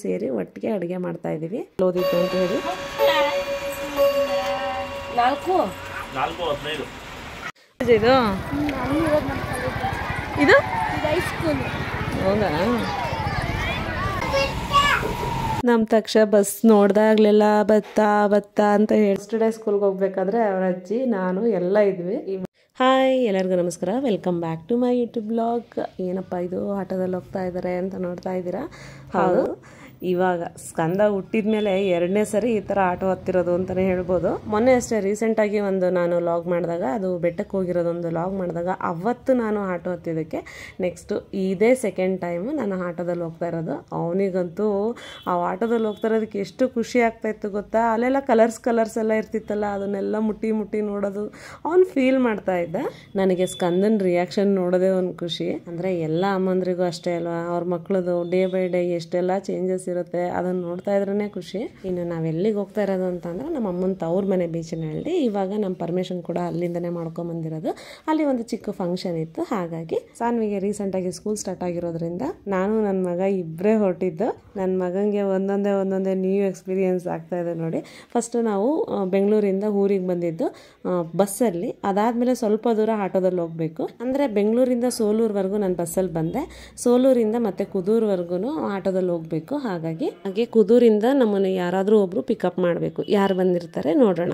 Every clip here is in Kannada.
ಸೇರಿ ಒಟ್ಟಿಗೆ ಅಡುಗೆ ಮಾಡ್ತಾ ಇದ್ದೀವಿ. ಓದಿದ್ದು ಅಂತ ಹೇಳಿ 4:15 ಇದು ಇದು ಹೌದಾ. ನಮ್ಮ ತಕ್ಷ ಬಸ್ ನೋಡ್ದಾಗ್ಲೆಲ್ಲ ಬತ್ತ ಅಂತ ಹೇಳಿ ಸ್ಟುಡೇ ಸ್ಕೂಲ್ಗೆ ಹೋಗ್ಬೇಕಾದ್ರೆ ಅವ್ರ ಅಜ್ಜಿ ನಾನು ಎಲ್ಲ ಇದ್ವಿ. ಹಾಯ್, ಎಲ್ಲರಿಗೂ ನಮಸ್ಕಾರ. Welcome back to my YouTube blog. ಏನಪ್ಪ ಇದು ಆಟೋದಲ್ಲಿ ಹೋಗ್ತಾ ಇದ್ದಾರೆ ಅಂತ ನೋಡ್ತಾ ಇದ್ದೀರಾ? ಹೌದು, ಇವಾಗ ಸ್ಕಂದ ಹುಟ್ಟಿದ ಮೇಲೆ 2ನೇ ಸರಿ ಈ ಥರ ಆಟೋ ಹತ್ತಿರೋದು ಅಂತಲೇ ಹೇಳ್ಬೋದು. ಮೊನ್ನೆ ಅಷ್ಟೇ ರೀಸೆಂಟಾಗಿ ಒಂದು ನಾನು ಲಾಗ್ ಮಾಡಿದಾಗ, ಅದು ಬೆಟ್ಟಕ್ಕೆ ಹೋಗಿರೋದೊಂದು ಲಾಗ್ ಮಾಡಿದಾಗ ಅವತ್ತು ನಾನು ಆಟೋ ಹತ್ತಿದ್ದಕ್ಕೆ ನೆಕ್ಸ್ಟು ಇದೇ ಸೆಕೆಂಡ್ ಟೈಮು ನಾನು ಆಟೋದಲ್ಲಿ ಹೋಗ್ತಾ ಇರೋದು. ಅವನಿಗಂತೂ ಆ ಆಟೋದಲ್ಲಿ ಹೋಗ್ತಾ ಇರೋದಕ್ಕೆ ಎಷ್ಟು ಖುಷಿ ಆಗ್ತಾಯಿತ್ತು ಗೊತ್ತಾ. ಅಲ್ಲೆಲ್ಲ ಕಲರ್ಸ್ ಎಲ್ಲ ಇರ್ತಿತ್ತಲ್ಲ, ಅದನ್ನೆಲ್ಲ ಮುಟ್ಟಿ ನೋಡೋದು ಅವ್ನು ಫೀಲ್ ಮಾಡ್ತಾ ಇದ್ದ. ನನಗೆ ಸ್ಕಂದನ್ ರಿಯಾಕ್ಷನ್ ನೋಡೋದೇ ಒಂದು ಖುಷಿ. ಅಂದರೆ ಎಲ್ಲ ಅಮ್ಮಂದ್ರಿಗೂ ಅಷ್ಟೇ ಅಲ್ವಾ, ಅವ್ರ ಮಕ್ಕಳದು ಡೇ ಬೈ ಡೇ ಎಷ್ಟೆಲ್ಲ ಚೇಂಜಸ್ ಇರುತ್ತೆ, ಅದನ್ನು ನೋಡ್ತಾ ಇದ್ರೇ ಖುಷಿ. ಇನ್ನು ನಾವೆಲ್ಲಿಗೆ ಹೋಗ್ತಾ ಇರೋದು ಅಂತಂದ್ರೆ ನಮ್ಮ ಅಮ್ಮನ ತವ್ರ ಮನೆ ಬೀಚನಹಳ್ಳಿ. ಇವಾಗ ನಮ್ಮ ಪರ್ಮಿಷನ್ ಕೂಡ ಅಲ್ಲಿಂದನೇ ಮಾಡ್ಕೊಂಬಂದಿರೋದು. ಅಲ್ಲಿ ಒಂದು ಚಿಕ್ಕ ಫಂಕ್ಷನ್ ಇತ್ತು, ಹಾಗಾಗಿ ಸಾನ್ವಿಗೆ ರೀಸೆಂಟಾಗಿ ಸ್ಕೂಲ್ ಸ್ಟಾರ್ಟ್ ಆಗಿರೋದ್ರಿಂದ ನಾನು ನನ್ನ ಮಗ ಇಬ್ಬರೇ ಹೊರಟಿದ್ದು. ನನ್ನ ಮಗನಿಗೆ ಒಂದೊಂದೇ ನ್ಯೂ ಎಕ್ಸ್ಪೀರಿಯನ್ಸ್ ಆಗ್ತಾ ಇದೆ ನೋಡಿ. ಫಸ್ಟು ನಾವು ಬೆಂಗಳೂರಿಂದ ಊರಿಗೆ ಬಂದಿದ್ದು ಬಸ್ಸಲ್ಲಿ, ಅದಾದಮೇಲೆ ಸ್ವಲ್ಪ ದೂರ ಆಟೋದಲ್ಲಿ ಹೋಗಬೇಕು. ಅಂದರೆ ಬೆಂಗಳೂರಿಂದ ಸೋಲೂರ್ವರೆಗೂ ನಾನು ಬಸ್ಸಲ್ಲಿ ಬಂದೆ, ಸೋಲೂರಿಂದ ಮತ್ತು ಕುದೂರ್ವರೆಗೂ ಆಟೋದಲ್ಲಿ ಹೋಗಬೇಕು. ಹಾಗೆ ಕುದೂರಿಂದ ನಮ್ಮನ್ನು ಯಾರಾದರೂ ಒಬ್ಬರು ಪಿಕಪ್ ಮಾಡಬೇಕು. ಯಾರು ಬಂದಿರ್ತಾರೆ ನೋಡೋಣ.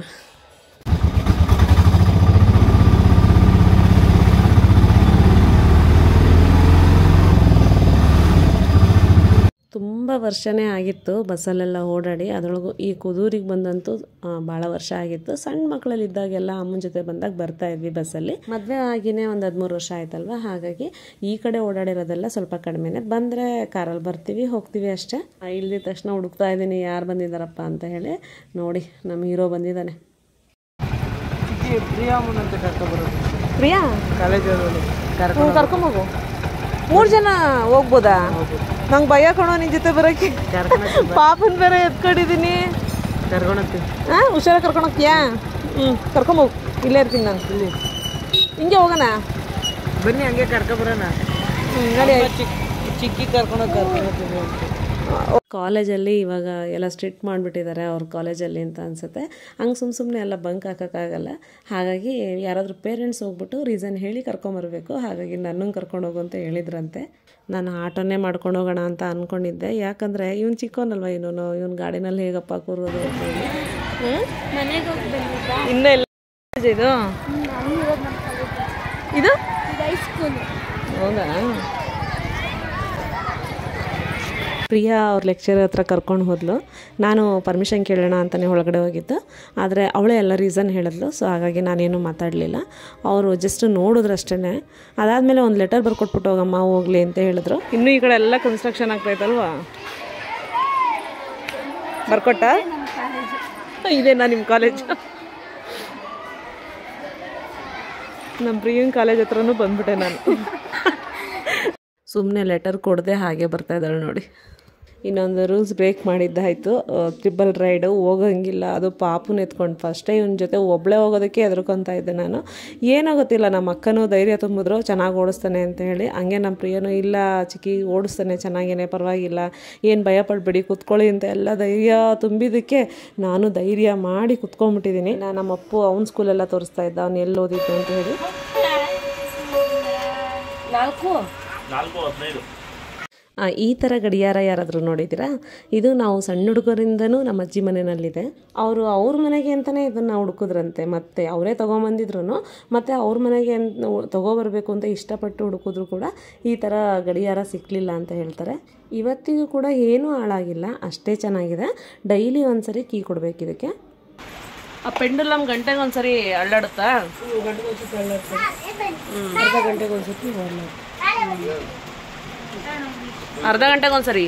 ತುಂಬ ವರ್ಷನೇ ಆಗಿತ್ತು ಬಸ್ಸಲ್ಲೆಲ್ಲ ಓಡಾಡಿ. ಅದರೊಳಗೂ ಈ ಕುದೂರಿಗೆ ಬಂದಂತೂ ಭಾಳ ವರ್ಷ ಆಗಿತ್ತು. ಸಣ್ಣ ಮಕ್ಕಳಲ್ಲಿದ್ದಾಗೆಲ್ಲ ಅಮ್ಮನ ಜೊತೆ ಬಂದಾಗ ಬರ್ತಾ ಇದ್ವಿ ಬಸ್ಸಲ್ಲಿ. ಮದುವೆ ಆಗಿನೇ ಒಂದು 13 ವರ್ಷ ಆಯ್ತಲ್ವ, ಹಾಗಾಗಿ ಈ ಕಡೆ ಓಡಾಡಿರೋದೆಲ್ಲ ಸ್ವಲ್ಪ ಕಡಿಮೆನೆ. ಬಂದರೆ ಕಾರಲ್ಲಿ ಬರ್ತೀವಿ, ಹೋಗ್ತೀವಿ ಅಷ್ಟೇ. ಇಳಿದ ತಕ್ಷಣ ಹುಡುಕ್ತಾ ಇದ್ದೀನಿ ಯಾರು ಬಂದಿದ್ದಾರಪ್ಪ ಅಂತ ಹೇಳಿ. ನೋಡಿ, ನಮ್ಮ ಹೀರೋ ಬಂದಿದ್ದಾನೆ. ಪ್ರಿಯಾ ಕರ್ಕೊಂಬೋಗು. 3 ಜನ ಹೋಗ್ಬೋದಾ? ನಂಗೆ ಭಯ ಕಣೋ ನಿನ್ ಜೊತೆ ಬರೋಕ್ಕೆ. ಪಾಪನ್ ಬೇರೆ ಎತ್ಕೊಂಡಿದ್ದೀನಿ. ಹುಷಾರ ಕರ್ಕೊಂಡೋಗ್ತೀಯಾ? ಕರ್ಕೊಂಬೋಗು, ಇಲ್ಲೇ ಇರ್ತೀನಿ ನಾನು. ಹಿಂಗೆ ಹೋಗೋಣ ಬನ್ನಿ, ಹಂಗೆ ಕರ್ಕೊಬರೋಣ. ನಡಿ. ಚಿಕ್ಕಿ ಕರ್ಕೊಂಡೋಗ್ತೀನಿ. ಕಾಲೇಜಲ್ಲಿ ಇವಾಗ ಎಲ್ಲ ಸ್ಟ್ರಿಕ್ಟ್ ಮಾಡಿಬಿಟ್ಟಿದ್ದಾರೆ ಅವ್ರ ಕಾಲೇಜಲ್ಲಿ ಅಂತ ಅನಿಸುತ್ತೆ. ಹಂಗೆ ಸುಮ್ಮನೆ ಎಲ್ಲ ಬಂಕ್ ಹಾಕೋಕ್ಕಾಗಲ್ಲ. ಹಾಗಾಗಿ ಯಾರಾದರೂ ಪೇರೆಂಟ್ಸ್ ಹೋಗ್ಬಿಟ್ಟು ರೀಸನ್ ಹೇಳಿ ಕರ್ಕೊಂಬರ್ಬೇಕು. ಹಾಗಾಗಿ ನನ್ನನ್ನು ಕರ್ಕೊಂಡೋಗು ಅಂತ ಹೇಳಿದ್ರಂತೆ. ನಾನು ಆಟೋನೇ ಮಾಡ್ಕೊಂಡು ಹೋಗೋಣ ಅಂತ ಅಂದ್ಕೊಂಡಿದ್ದೆ. ಯಾಕಂದರೆ ಇವನು ಚಿಕ್ಕವನಲ್ವ, ಇವನು ಗಾಡಿನಲ್ಲಿ ಹೇಗಪ್ಪ ಕೂರೋದು ಅಂತ ಹೇಳಿ. ಇನ್ನೂ ಎಲ್ಲ ಇದು ಇದು ಹೌದಾ. ಪ್ರಿಯಾ ಅವ್ರ ಲೆಕ್ಚರ್ ಹತ್ರ ಕರ್ಕೊಂಡು ಹೋದ್ಲು. ನಾನು ಪರ್ಮಿಷನ್ ಕೇಳೋಣ ಅಂತಲೇ ಒಳಗಡೆ ಹೋಗಿದ್ದು, ಆದರೆ ಅವಳೇ ಎಲ್ಲ ರೀಸನ್ ಹೇಳಿದ್ಲು. ಸೊ ಹಾಗಾಗಿ ನಾನೇನು ಮಾತಾಡಲಿಲ್ಲ. ಅವರು ಜಸ್ಟ್ ನೋಡಿದ್ರು ಅಷ್ಟೇ. ಅದಾದಮೇಲೆ ಒಂದು ಲೆಟರ್ ಬರ್ಕೊಟ್ಬಿಟ್ಟು ಹೋಗಮ್ಮ ಹೋಗ್ಲಿ ಅಂತ ಹೇಳಿದ್ರು. ಇನ್ನೂ ಈ ಕಡೆ ಎಲ್ಲ ಕನ್ಸ್ಟ್ರಕ್ಷನ್ ಆಗ್ತಾಯಿತ್ತಲ್ವಾ. ಬರ್ಕೊಟ್ಟ ಇದೇನಾ ನಿಮ್ಮ ಕಾಲೇಜ್? ನಮ್ಮ ಪ್ರಿಯನ್ ಕಾಲೇಜ್ ಹತ್ರನೂ ಬಂದ್ಬಿಟ್ಟೆ ನಾನು. ಸುಮ್ಮನೆ ಲೆಟರ್ ಕೊಡದೆ ಹಾಗೆ ಬರ್ತಾ ಇದ್ದಾಳೆ ನೋಡಿ. ಇನ್ನೊಂದು ರೂಲ್ಸ್ ಬ್ರೇಕ್ ಮಾಡಿದ್ದಾಯಿತು. ಟ್ರಿಬಲ್ ರೈಡು ಹೋಗೋಂಗಿಲ್ಲ, ಅದು ಪಾಪುನ ಎತ್ಕೊಂಡು. ಫಸ್ಟೇ ಇವನ ಜೊತೆ ಒಬ್ಬಳೇ ಹೋಗೋದಕ್ಕೆ ಹೆದರ್ಕೊತಾ ಇದ್ದೆ ನಾನು. ಏನೋ ಗೊತ್ತಿಲ್ಲ, ನಮ್ಮ ಅಕ್ಕನೂ ಧೈರ್ಯ ತುಂಬಿದ್ರು ಚೆನ್ನಾಗಿ ಓಡಿಸ್ತಾನೆ ಅಂತ ಹೇಳಿ. ಹಂಗೆ ನಮ್ಮ ಪ್ರಿಯನೂ ಇಲ್ಲ ಚಿಕ್ಕಿ ಓಡಿಸ್ತಾನೆ ಚೆನ್ನಾಗೇನೆ, ಪರವಾಗಿಲ್ಲ, ಏನು ಭಯ ಪಡಬೇಡಿ ಕೂತ್ಕೊಳ್ಳಿ ಅಂತ ಎಲ್ಲ ಧೈರ್ಯ ತುಂಬಿದ್ದಕ್ಕೆ ನಾನು ಧೈರ್ಯ ಮಾಡಿ ಕುತ್ಕೊಂಡ್ಬಿಟ್ಟಿದ್ದೀನಿ. ನಮ್ಮ ಅಪ್ಪು ಅವ್ನ ಸ್ಕೂಲೆಲ್ಲ ತೋರಿಸ್ತಾ ಇದ್ದ ಅವ್ನು ಎಲ್ಲಿ ಓದಿದ್ದು ಅಂತ ಹೇಳಿ. 4:15 ಈ ಥರ ಗಡಿಯಾರ ಯಾರಾದರೂ ನೋಡಿದ್ದೀರಾ? ಇದು ನಾವು ಸಣ್ಣ ಹುಡುಗರಿಂದನೂ ನಮ್ಮ ಅಜ್ಜಿ ಮನೆಯಲ್ಲಿದೆ. ಅವ್ರ ಮನೆಗೆ ಅಂತಲೇ ಇದನ್ನು ಹುಡುಕಿದ್ರಂತೆ. ಮತ್ತು ಅವರೇ ತೊಗೊಂಬಂದಿದ್ರು. ಮತ್ತು ಅವ್ರ ಮನೆಗೆ ತೊಗೊಬರ್ಬೇಕು ಅಂತ ಇಷ್ಟಪಟ್ಟು ಹುಡುಕಿದ್ರು ಕೂಡ ಈ ಥರ ಗಡಿಯಾರ ಸಿಕ್ಕಲಿಲ್ಲ ಅಂತ ಹೇಳ್ತಾರೆ. ಇವತ್ತಿಗೂ ಕೂಡ ಏನೂ ಹಾಳಾಗಿಲ್ಲ, ಅಷ್ಟೇ ಚೆನ್ನಾಗಿದೆ. ಡೈಲಿ ಒಂದ್ಸರಿ ಕೀ ಕೊಡಬೇಕು ಇದಕ್ಕೆ. ಆ ಪೆಂಡುಲಮ್ ಗಂಟೆಗೆ ಒಂದ್ಸರಿ ಅಳ್ಳಾಡುತ್ತಾ? ಅರ್ಧ ಗಂಟೆಗೆ ಒಂದ್ಸತಿ ಅರ್ಧ ಗಂಟೆಗೆ ಒಂದ್ಸರಿ,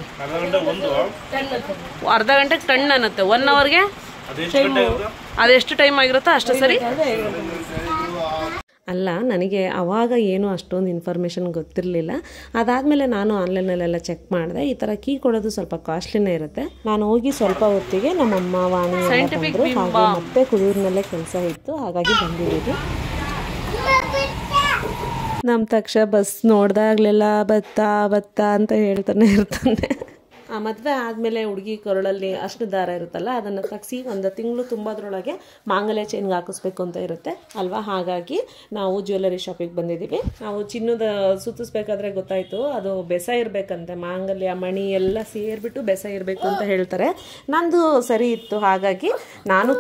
ಅರ್ಧ ಗಂಟೆಗೆ ಟನ್ ಅನ್ನತ್ತೆ. 1 ಅವರ್ಗೆ ಅದೆಷ್ಟು ಟೈಮ್ ಆಗಿರುತ್ತೋ ಅಷ್ಟು ಸರಿ. ಅಲ್ಲ, ನನಗೆ ಆವಾಗ ಏನೂ ಅಷ್ಟೊಂದು ಇನ್ಫಾರ್ಮೇಷನ್ ಗೊತ್ತಿರಲಿಲ್ಲ. ಅದಾದಮೇಲೆ ನಾನು ಆನ್ಲೈನಲ್ಲೆಲ್ಲ ಚೆಕ್ ಮಾಡಿದೆ. ಈ ಥರ ಕೀ ಕೊಡೋದು ಸ್ವಲ್ಪ ಕಾಸ್ಟ್ಲಿನೇ ಇರುತ್ತೆ. ನಾನು ಹೋಗಿ ಸ್ವಲ್ಪ ಹೊತ್ತಿಗೆ ನಮ್ಮಮ್ಮ ವಾಣಿ ಬಂದರು. ಹಾಗೆ ಮತ್ತೆ ಕುದೂರಿನಲ್ಲೇ ಕೆಲಸ ಇತ್ತು, ಹಾಗಾಗಿ ಬಂದಿದ್ದೀವಿ. ನಮ್ಮ ತಕ್ಷ ಬಸ್ ನೋಡ್ದಾಗ್ಲೆಲ್ಲ ಬತ್ತಾ ಅಂತ ಹೇಳ್ತಾನೆ ಇರ್ತಾನೆ. ಮದುವೆ ಆದಮೇಲೆ ಹುಡುಗಿ ಕೊರಳಲ್ಲಿ ಅಷ್ಟು ದಾರ ಇರುತ್ತಲ್ಲ ಅದನ್ನು ತೆಗ್ಸಿ 1 ತಿಂಗಳು ತುಂಬೋದ್ರೊಳಗೆ ಮಾಂಗಲ್ಯ ಚೈನ್ಗೆ ಹಾಕಿಸ್ಬೇಕು ಅಂತ ಇರುತ್ತೆ ಅಲ್ವಾ. ಹಾಗಾಗಿ ನಾವು ಜ್ಯುವೆಲರಿ ಶಾಪಿಗೆ ಬಂದಿದ್ದೀವಿ. ನಾವು ಚಿನ್ನದ ಸುತ್ತಿಸ್ಬೇಕಾದ್ರೆ ಗೊತ್ತಾಯಿತು ಅದು ಬೆಸ ಇರಬೇಕಂತೆ, ಮಾಂಗಲ್ಯ ಮಣಿ ಎಲ್ಲ ಸೇರಿಬಿಟ್ಟು ಬೆಸ ಇರಬೇಕು ಅಂತ ಹೇಳ್ತಾರೆ. ನಂದು ಸರಿ ಇತ್ತು, ಹಾಗಾಗಿ ನಾನು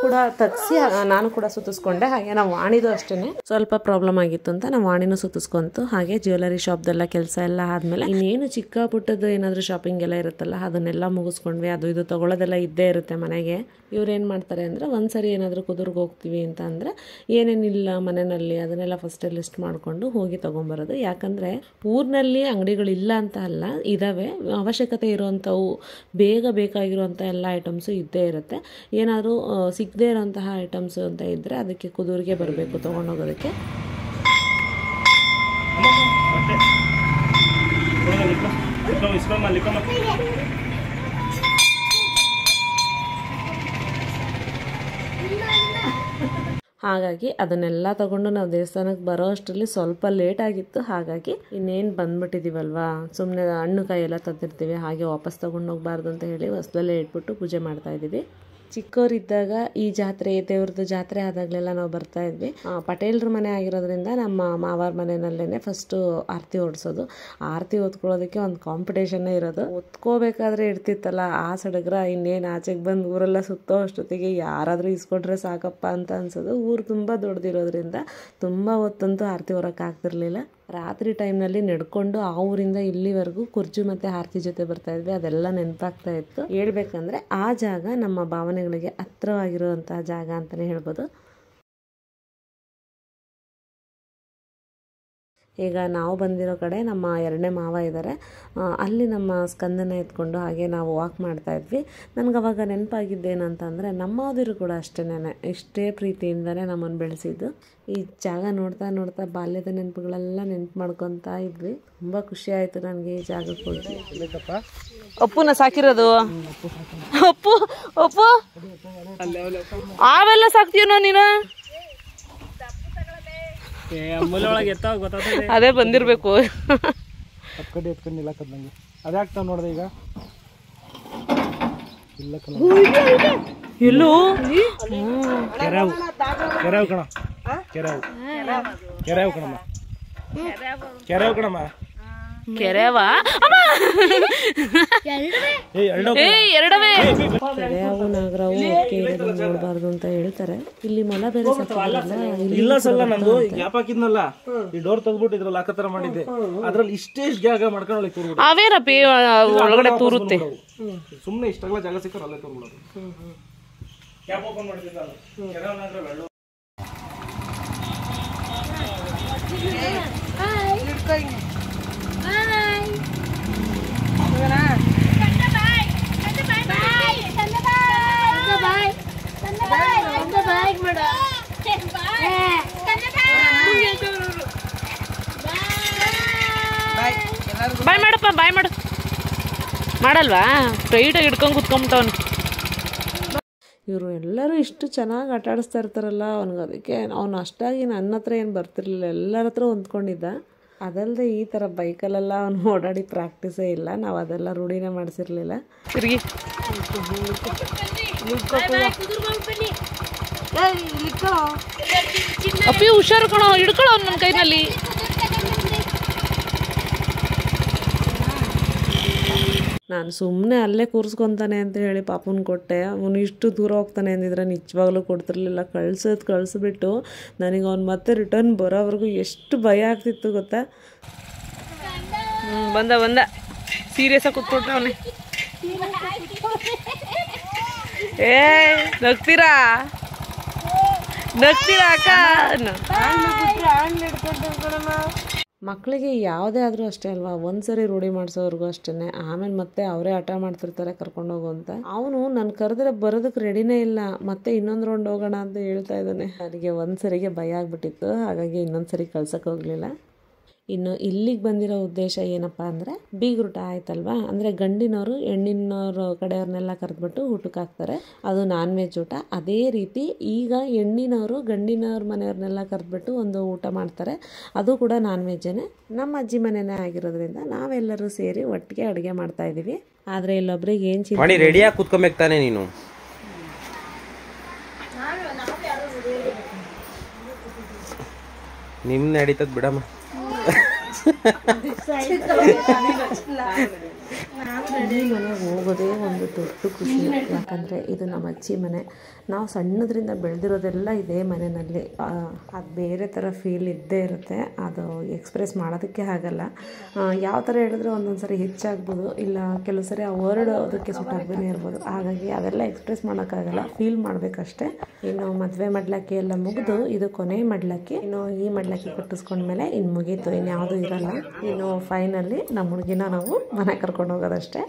ಕೂಡ ಸುತ್ತಿಸ್ಕೊಂಡೆ. ಹಾಗೆ ನಾವು ವಾಣಿದು ಅಷ್ಟೇ ಸ್ವಲ್ಪ ಪ್ರಾಬ್ಲಮ್ ಆಗಿತ್ತು ಅಂತ ನಾವು ವಾಣಿನೂ ಸುತ್ತಿಸ್ಕೊಂತು. ಹಾಗೆ ಜ್ಯುವೆಲರಿ ಶಾಪ್ದೆಲ್ಲ ಕೆಲಸ ಎಲ್ಲ ಆದಮೇಲೆ ಇನ್ನೇನು ಚಿಕ್ಕ ಪುಟ್ಟದ್ದು ಏನಾದರೂ ಶಾಪಿಂಗ್ ಎಲ್ಲ ಇರುತ್ತಲ್ಲ ಅದನ್ನೆಲ್ಲ ಮುಗಿಸ್ಕೊಂಡ್ವಿ. ಅದು ಇದು ತೊಗೊಳ್ಳೋದೆಲ್ಲ ಇದ್ದೇ ಇರುತ್ತೆ ಮನೆಗೆ. ಇವ್ರೇನು ಮಾಡ್ತಾರೆ ಅಂದರೆ ಒಂದ್ಸರಿ ಏನಾದರೂ ಕುದುರ್ಗೆ ಹೋಗ್ತೀವಿ ಅಂತ ಅಂದರೆ ಏನೇನಿಲ್ಲ ಮನೆಯಲ್ಲಿ ಅದನ್ನೆಲ್ಲ ಫಸ್ಟೇ ಲಿಸ್ಟ್ ಮಾಡಿಕೊಂಡು ಹೋಗಿ ತೊಗೊಂಬರೋದು. ಯಾಕಂದರೆ ಊರಿನಲ್ಲಿ ಅಂಗಡಿಗಳಿಲ್ಲ ಅಂತ ಅಲ್ಲ, ಇದ್ದಾವೆ. ಅವಶ್ಯಕತೆ ಇರೋವಂಥವು ಬೇಗ ಬೇಕಾಗಿರುವಂಥ ಎಲ್ಲ ಐಟಮ್ಸು ಇದ್ದೇ ಇರುತ್ತೆ. ಏನಾದರೂ ಸಿಗದೇ ಇರೋಂತಹ ಐಟಮ್ಸು ಅಂತ ಇದ್ದರೆ ಅದಕ್ಕೆ ಕುದುರ್ಗೆ ಬರಬೇಕು ತೊಗೊಂಡೋಗೋದಕ್ಕೆ. ಹಾಗಾಗಿ ಅದನ್ನೆಲ್ಲ ತಗೊಂಡು ನಾವು ದೇವಸ್ಥಾನಕ್ಕೆ ಬರೋ ಅಷ್ಟರಲ್ಲಿ ಸ್ವಲ್ಪ ಲೇಟ್ ಆಗಿತ್ತು. ಹಾಗಾಗಿ ಇನ್ನೇನು ಬಂದ್ಬಿಟ್ಟಿದ್ದೀವಲ್ವಾ, ಸುಮ್ಮನೆ ಹಣ್ಣು ಕಾಯಿ ಎಲ್ಲ ತಂದಿರ್ತೀವಿ, ಹಾಗೆ ವಾಪಸ್ ತೊಗೊಂಡು ಹೋಗಬಾರ್ದು ಅಂತ ಹೇಳಿ ಹೊಸದಲ್ಲೇ ಇಟ್ಬಿಟ್ಟು ಪೂಜೆ ಮಾಡ್ತಾ ಇದ್ದೀವಿ. ಚಿಕ್ಕವರಿದ್ದಾಗ ಈ ಜಾತ್ರೆ ದೇವ್ರದ್ದು ಜಾತ್ರೆ ಆದಾಗಲೆಲ್ಲ ನಾವು ಬರ್ತಾ ಇದ್ವಿ. ಪಟೇಲ್ರ ಮನೆ ಆಗಿರೋದ್ರಿಂದ ನಮ್ಮ ಮಾವಾರ ಮನೆಯಲ್ಲೇ ಫಸ್ಟು ಆರತಿ ಓಡಿಸೋದು. ಆರತಿ ಹೊತ್ಕೊಳ್ಳೋದಕ್ಕೆ ಒಂದು ಕಾಂಪಿಟೇಷನ್ನೇ ಇರೋದು. ಹೊತ್ಕೋಬೇಕಾದ್ರೆ ಇರ್ತಿತ್ತಲ್ಲ ಆ ಸಡಗ್ರ, ಇನ್ನೇನು ಆಚೆಗೆ ಬಂದು ಊರೆಲ್ಲ ಸುತ್ತೋ ಅಷ್ಟೊತ್ತಿಗೆ ಯಾರಾದರೂ ಇಸ್ಕೊಂಡ್ರೆ ಸಾಕಪ್ಪ ಅಂತ ಅನ್ಸೋದು. ಊರು ತುಂಬ ದೊಡ್ಡದಿರೋದ್ರಿಂದ ತುಂಬ ಹೊತ್ತಂತೂ ಆರತಿ ಹೊರಕ್ಕೆ ಆಗ್ತಿರ್ಲಿಲ್ಲ. ರಾತ್ರಿ ಟೈಮ್ನಲ್ಲಿ ನಡ್ಕೊಂಡು ಆ ಊರಿಂದ ಇಲ್ಲಿವರೆಗೂ ಕುರ್ಜು ಮತ್ತು ಆರತಿ ಜೊತೆ ಬರ್ತಾ ಇದ್ವಿ. ಅದೆಲ್ಲ ನೆನಪಾಗ್ತಾ ಇತ್ತು. ಹೇಳ್ಬೇಕಂದ್ರೆ ಆ ಜಾಗ ನಮ್ಮ ಭಾವನೆಗಳಿಗೆ ಹತ್ತಿರವಾಗಿರುವಂತಹ ಜಾಗ ಅಂತಲೇ ಹೇಳ್ಬೋದು. ಈಗ ನಾವು ಬಂದಿರೋ ಕಡೆ ನಮ್ಮ 2ನೇ ಮಾವ ಇದ್ದಾರೆ. ಅಲ್ಲಿ ನಮ್ಮ ಸ್ಕಂದನ ಎತ್ಕೊಂಡು ಹಾಗೆ ನಾವು ವಾಕ್ ಮಾಡ್ತಾ ಇದ್ವಿ. ನನಗೆ ಅವಾಗ ನೆನಪಾಗಿದ್ದೇನಂತಂದರೆ ನಮ್ಮೋದಿರು ಕೂಡ ಅಷ್ಟೇನೆ ಇಷ್ಟೇ ಪ್ರೀತಿಯಿಂದನೇ ನಮ್ಮನ್ನು ಬೆಳೆಸಿದ್ದು. ಈ ಜಾಗ ನೋಡ್ತಾ ನೋಡ್ತಾ ಬಾಲ್ಯದ ನೆನಪುಗಳೆಲ್ಲ ನೆನಪು ಮಾಡ್ಕೊತಾ ಇದ್ವಿ. ತುಂಬ ಖುಷಿ ಆಯಿತು ನನಗೆ ಈ ಜಾಗಕ್ಕೆ ಹೋಗಿ. ಅಪ್ಪುನ ಸಾಕಿರೋದು ಅಪ್ಪು ಅಪ್ಪು ಆವೆಲ್ಲ ಸಾಕ್ತೀವನೋ ನೀನು? ಅದೇ ಬಂದಿರ್ಬೇಕು. ಅದ್ಯಾಕೆ ನೋಡ್ದೆ ಈಗ ಎಲ್ಲೂ ಕೆರೆವು ಕೆರೆವು ಕಣ ಕೆರೆವು ಕೆರೆವು ಕಣಮ್ಮ ಕೆರೆವು ಕಣಮ್ಮ ಕೆರೆವಾ ಎರಡವೇ ಕೆರೆಯಾವು ನಾಗರಾವು ನೋಡಬಾರ್ದು ಅಂತ ಹೇಳ್ತಾರೆ. ಇಲ್ಲಿ ಮೊಲ ಬೇರೆ ಇಲ್ಲ ಸಲ ನಂದು ಗ್ಯಾಪ್ ಹಾಕಿದ್ನಲ್ಲ, ಈ ಡೋರ್ ತೆಗ್ದ್ಬಿಟ್ಟು ಇದ್ರಲ್ಲಿ ಹಾಕತರ ಮಾಡಿದ್ದೆ. ಅದ್ರಲ್ಲಿ ಇಷ್ಟೇ ಗ್ಯಾಗ ಮಾಡ್ಕೊಂಡು ಅವೇನಪ್ಪಿ ಒಳಗಡೆ ತೂರುತ್ತೆ. ಸುಮ್ನೆ ಇಷ್ಟಾಗಲ್ಲ ಜಾಗ ಸಿಕ್ಕರೆ ಅಲ್ಲೇ ತೋರ್ಬಿಡೋದು. ಗ್ಯಾಪ್ ಓಪನ್ ಮಾಡ್ತಿದ್ದ ಬಾಯ್ ಮಾಡಪ್ಪ, ಬಾಯ್ ಮಾಡು. ಮಾಡಲ್ವಾ? ಟೈಟಾಗಿ ಹಿಡ್ಕೊಂಡು ಕುತ್ಕೊಂಬಿಟ್ಟವನು. ಇವರು ಎಲ್ಲರೂ ಇಷ್ಟು ಚೆನ್ನಾಗಿ ಆಟ ಆಡಿಸ್ತಾ ಇರ್ತಾರಲ್ಲ ಅವ್ನಿಗೆ. ಅದಕ್ಕೆ ಅವ್ನು ಅಷ್ಟಾಗಿ ನನ್ನ ಹತ್ರ ಏನು ಬರ್ತಿರ್ಲಿಲ್ಲ, ಎಲ್ಲರ ಹತ್ರ ಹೊಂದ್ಕೊಂಡಿದ್ದ. ಅದಲ್ಲದೆ ಈ ಥರ ಬೈಕಲ್ಲೆಲ್ಲ ಅವ್ನು ಓಡಾಡಿ ಪ್ರಾಕ್ಟೀಸೇ ಇಲ್ಲ. ನಾವು ಅದೆಲ್ಲ ರೂಢಿನೇ ಮಾಡಿಸಿರ್ಲಿಲ್ಲ. ತಿರುಗಿ ಅಪ್ಪಿ ಹುಷಾರು ಕಣೋ, ಹಿಡ್ಕೊಳ್ಳೋ ಅವ್ನು ನನ್ನ ಕೈನಲ್ಲಿ. ನಾನು ಸುಮ್ಮನೆ ಅಲ್ಲೇ ಕೂರಿಸ್ಕೊತಾನೆ ಅಂತ ಹೇಳಿ ಪಾಪನ ಕೊಟ್ಟೆ. ಅವನು ಇಷ್ಟು ದೂರ ಹೋಗ್ತಾನೆ ಅಂದಿದ್ರೆ ನಿಜವಾಗ್ಲೂ ಕೊಡ್ತಿರ್ಲಿಲ್ಲ. ಕಳಿಸ್ಬಿಟ್ಟು ನನಗೆ ಅವ್ನು ಮತ್ತೆ ರಿಟರ್ನ್ ಬರೋವರೆಗೂ ಎಷ್ಟು ಭಯ ಆಗ್ತಿತ್ತು ಗೊತ್ತಾ. ಬಂದ ಸೀರಿಯಸ್ ಆಗಿ ಕೂತ್ಕೊಟ್ಟ ಅವನೇ. ನಗ್ತೀರಾ ಅಕ್ಕ? ಮಕ್ಕಳಿಗೆ ಯಾವುದೇ ಆದರೂ ಅಷ್ಟೇ ಅಲ್ವಾ, ಒಂದ್ಸರಿ ರೂಢಿ ಮಾಡಿಸೋರ್ಗೂ ಅಷ್ಟೇ. ಆಮೇಲೆ ಮತ್ತೆ ಅವರೇ ಹಠ ಮಾಡ್ತಿರ್ತಾರೆ ಕರ್ಕೊಂಡೋಗು ಅಂತ. ಅವನು ನಾನು ಕರೆದ್ರೆ ಬರೋದಕ್ಕೆ ರೆಡಿನೇ ಇಲ್ಲ. ಮತ್ತೆ ಇನ್ನೊಂದು ರೌಂಡ್ ಹೋಗೋಣ ಅಂತ ಹೇಳ್ತಾ ಇದ್ದಾನೆ. ನನಗೆ ಒಂದ್ಸರಿಗೆ ಭಯ ಆಗ್ಬಿಟ್ಟಿತ್ತು, ಹಾಗಾಗಿ ಇನ್ನೊಂದ್ಸರಿ ಕಳ್ಸಕ್ಕೆ ಹೋಗಲಿಲ್ಲ. ಇನ್ನು ಇಲ್ಲಿಗೆ ಬಂದಿರೋ ಉದ್ದೇಶ ಏನಪ್ಪ ಅಂದರೆ ಬೀಗ್ರೂಟ ಆಯ್ತಲ್ವಾ, ಅಂದರೆ ಗಂಡಿನವರು ಹೆಣ್ಣಿನವ್ರ ಕಡೆಯವ್ರನ್ನೆಲ್ಲ ಕರೆದ್ಬಿಟ್ಟು ಊಟಕ್ಕೆ ಹಾಕ್ತಾರೆ. ಅದು ನಾನ್ ವೆಜ್ ಊಟ. ಅದೇ ರೀತಿ ಈಗ ಹೆಣ್ಣಿನವರು ಗಂಡಿನವ್ರ ಮನೆಯವ್ರನ್ನೆಲ್ಲ ಕರೆದ್ಬಿಟ್ಟು ಒಂದು ಊಟ ಮಾಡ್ತಾರೆ. ಅದು ಕೂಡ ನಾನ್ ವೆಜ್ಜೇ. ನಮ್ಮ ಅಜ್ಜಿ ಮನೆಯೇ ಆಗಿರೋದ್ರಿಂದ ನಾವೆಲ್ಲರೂ ಸೇರಿ ಒಟ್ಟಿಗೆ ಅಡುಗೆ ಮಾಡ್ತಾಯಿದ್ದೀವಿ. ಆದರೆ ಇಲ್ಲೊಬ್ರಿಗೆ ಏನು ಮಾಡಿ ರೆಡಿಯಾಗಿ ಕೂತ್ಕೊಬೇಕು ತಾನೆ ನೀನು. ನಿಮ್ ನಡೀತದ ಬಿಡಮ್ಮ. ಈ ಮನೆಗೆ ಹೋಗೋದೇ ಒಂದು ದೊಡ್ಡ ಖುಷಿ. ಯಾಕಂದರೆ ಇದು ನಮ್ಮ ಅಜ್ಜಿ ಮನೆ. ನಾವು ಸಣ್ಣದ್ರಿಂದ ಬೆಳೆದಿರೋದೆಲ್ಲ ಇದೇ ಮನೆಯಲ್ಲಿ. ಅದು ಬೇರೆ ಥರ ಫೀಲ್ ಇದ್ದೇ ಇರುತ್ತೆ. ಅದು ಎಕ್ಸ್ಪ್ರೆಸ್ ಮಾಡೋದಕ್ಕೆ ಆಗಲ್ಲ. ಯಾವ ಥರ ಹೇಳಿದ್ರೆ ಒಂದೊಂದು ಸರಿ ಹೆಚ್ಚಾಗ್ಬೋದು, ಇಲ್ಲ ಕೆಲವು ಸರಿ ಆ ವರ್ಡ್ ಅದಕ್ಕೆ ಸುಟ್ಟಾಗ್ದೇ ಇರ್ಬೋದು. ಹಾಗಾಗಿ ಅದೆಲ್ಲ ಎಕ್ಸ್ಪ್ರೆಸ್ ಮಾಡೋಕ್ಕಾಗಲ್ಲ, ಫೀಲ್ ಮಾಡಬೇಕಷ್ಟೆ. ಇನ್ನು ಮದುವೆ ಮಡ್ಲಕ್ಕಿ ಎಲ್ಲ ಮುಗಿದು ಇದು ಕೊನೆ ಮಡ್ಲಕ್ಕಿ. ಇನ್ನು ಈ ಮಡ್ಲಕ್ಕಿ ಕಟ್ಟಿಸ್ಕೊಂಡ್ಮೇಲೆ ಇನ್ನು ಮುಗೀತು, ಇನ್ಯಾವುದೂ ಇರಲ್ಲ. ಇನ್ನು ಫೈನಲಿ ನಮ್ಮ ಹುಡುಗಿನ ನಾವು ಮನೆ ಕರ್ಕೊಂಡು ಹೋಗೋದಷ್ಟೇ.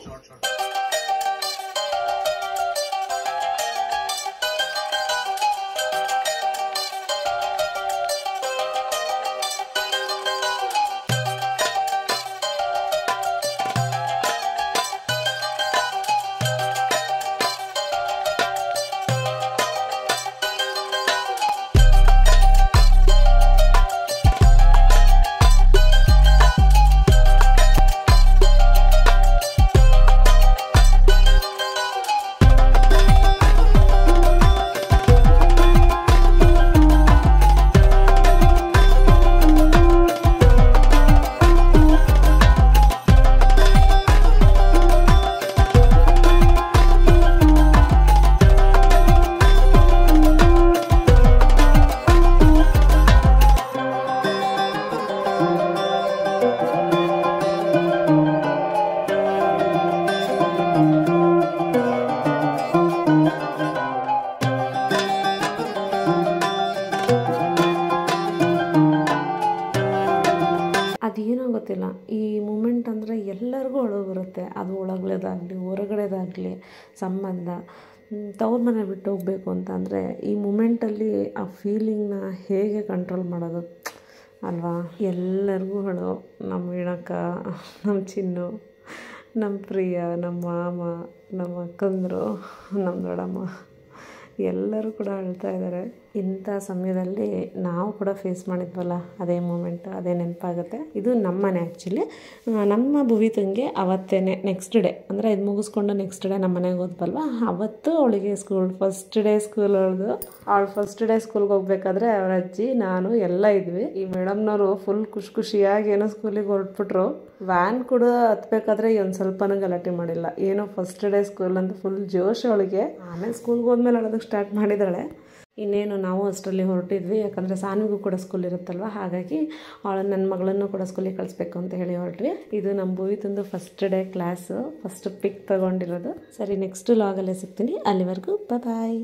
ಅದೇನೋ ಗೊತ್ತಿಲ್ಲ, ಈ ಮೂಮೆಂಟ್ ಅಂದರೆ ಎಲ್ಲರಿಗೂ ಅಳು ಬರುತ್ತೆ. ಅದು ಒಳಗಡೆದಾಗಲಿ ಹೊರಗಡೆದಾಗಲಿ ಸಂಬಂಧ. ತವ್ರ ಮನೆ ಬಿಟ್ಟು ಹೋಗಬೇಕು ಅಂತ ಅಂದರೆ ಈ ಮೂಮೆಂಟಲ್ಲಿ ಆ ಫೀಲಿಂಗ್ನ ಹೇಗೆ ಕಂಟ್ರೋಲ್ ಮಾಡೋದು ಅಲ್ವಾ? ಎಲ್ಲರಿಗೂ ಅಳು. ನಮ್ಮ ವೀಣಕ್ಕ, ನಮ್ಮ ಚಿನ್ನು, ನಮ್ಮ ಪ್ರಿಯ, ನಮ್ಮ ಮಾಮ, ನಮ್ಮ ಅಕ್ಕಂದರು, ನಮ್ಮ ದೊಡ್ಡಮ್ಮ ಎಲ್ಲರೂ ಕೂಡ ಅಳ್ತಾ ಇದ್ದಾರೆ. ಇಂಥ ಸಮಯದಲ್ಲಿ ನಾವು ಕೂಡ ಫೇಸ್ ಮಾಡಿದ್ವಲ್ಲ, ಅದೇ ಮೂಮೆಂಟ್, ಅದೇ ನೆನಪಾಗುತ್ತೆ. ಇದು ನಮ್ಮ ಮನೆ ಆ್ಯಕ್ಚುಲಿ. ನಮ್ಮ ಭುವಿ ತಂಗೆ ಅವತ್ತೇ ನೆಕ್ಸ್ಟ್ ಡೇ ಅಂದರೆ ಇದು ಮುಗಿಸ್ಕೊಂಡು ನೆಕ್ಸ್ಟ್ ಡೇ ನಮ್ಮ ಮನೆಗೆ ಹೋದ್ವಲ್ವ, ಅವತ್ತು ಅವಳಿಗೆ ಫಸ್ಟ್ ಡೇ ಸ್ಕೂಲ್ ಅವಳು ಫಸ್ಟ್ ಡೇ ಸ್ಕೂಲ್ಗೆ ಹೋಗ್ಬೇಕಾದ್ರೆ ಅವ್ರ ಅಜ್ಜಿ ನಾನು ಎಲ್ಲ ಇದ್ವಿ. ಈ ಮೇಡಮ್ನವರು ಫುಲ್ ಖುಷಿಯಾಗಿ ಏನೋ ಸ್ಕೂಲಿಗೆ ಹೊರಟ್ಬಿಟ್ರು. ವ್ಯಾನ್ ಕೂಡ ಹತ್ಬೇಕಾದ್ರೆ ಒಂದು ಸ್ವಲ್ಪನೂ ಗಲಾಟೆ ಮಾಡಿಲ್ಲ. ಏನೋ ಫಸ್ಟ್ ಡೇ ಸ್ಕೂಲ್ ಅಂತ ಫುಲ್ ಜೋಶ್ ಅವಳಿಗೆ. ಆಮೇಲೆ ಸ್ಕೂಲ್ಗೆ ಹೋದ್ಮೇಲೆ ಅಳೋದಕ್ಕೆ ಸ್ಟಾರ್ಟ್ ಮಾಡಿದ್ದಾಳೆ. ಇನ್ನೇನು ನಾವು ಅಷ್ಟರಲ್ಲಿ ಹೊರಟಿದ್ವಿ, ಯಾಕಂದರೆ ಸಾನಿಗೂ ಕೂಡ ಸ್ಕೂಲ್ ಇರುತ್ತಲ್ವ, ಹಾಗಾಗಿ ನನ್ನ ಮಗಳನ್ನು ಕೂಡ ಸ್ಕೂಲಿಗೆ ಕಳಿಸ್ಬೇಕು ಅಂತ ಹೇಳಿ ಹೊರಟ್ವಿ. ಇದು ನಮ್ಮ ಭುವಿತಂದು ಫಸ್ಟ್ ಡೇ ಕ್ಲಾಸು, ಫಸ್ಟ್ ಪಿಕ್ ತೊಗೊಂಡಿರೋದು. ಸರಿ, ನೆಕ್ಸ್ಟ್ ಲಾಗಲ್ಲೇ ಸಿಗ್ತೀನಿ. ಅಲ್ಲಿವರೆಗೂ ಬಾಯ್.